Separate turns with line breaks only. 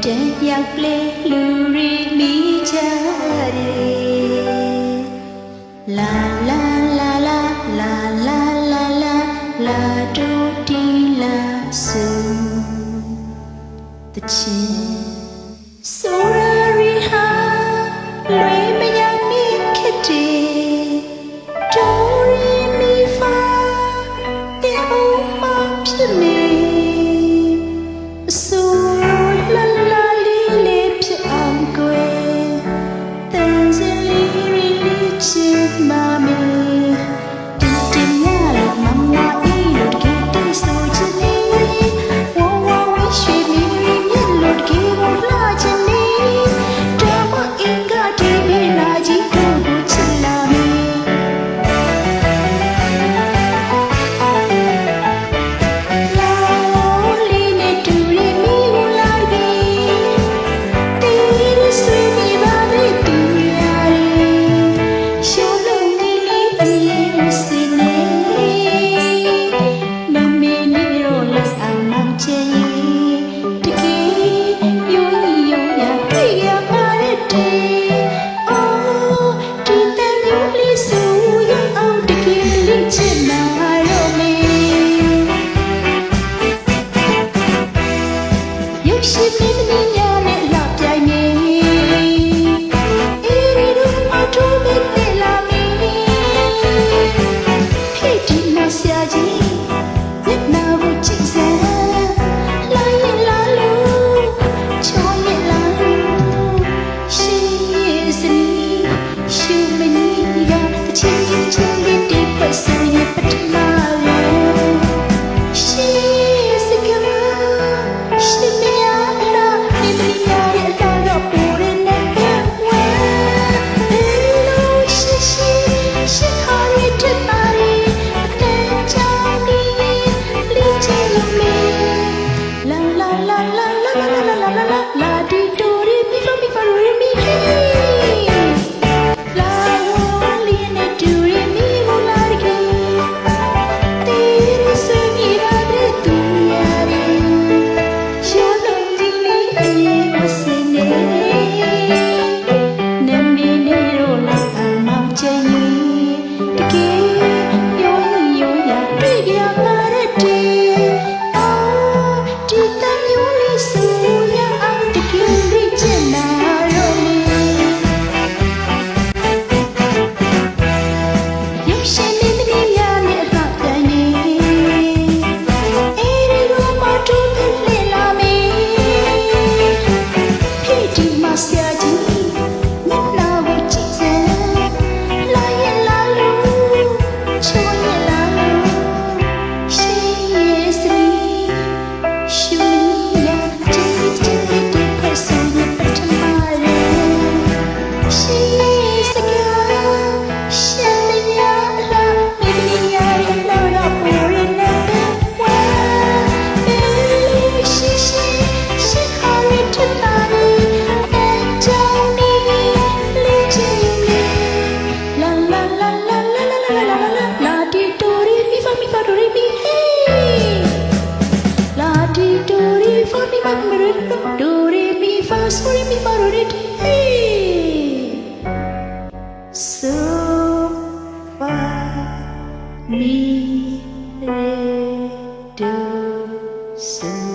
ရောက်လေလူရီမိကြတယ်လာလာလာလာလာလာလာလာလာတူတီလာဆူတချင်ဆိုရရီဟာလွေမရမီခက်တယ်ဒိုရီမီဖာတဲ့ဦးမဖြစ်နေဆိုလာလာလေးလေးဖြစ်အောင်ကွယ်တန်စလေးရီလေးချစ်မမေတင်တင်ရလို့မမအီလို့တကယ်တိတ်ဆိုချင်နေဝဝဝရွှေမီမြတ်လို့တကယ်ကိုလာချင်နေတော့မအင်္ဂါဒီဘေးလာကြီးကိုချစ်လာမေSorry, me for it. So far, me do so.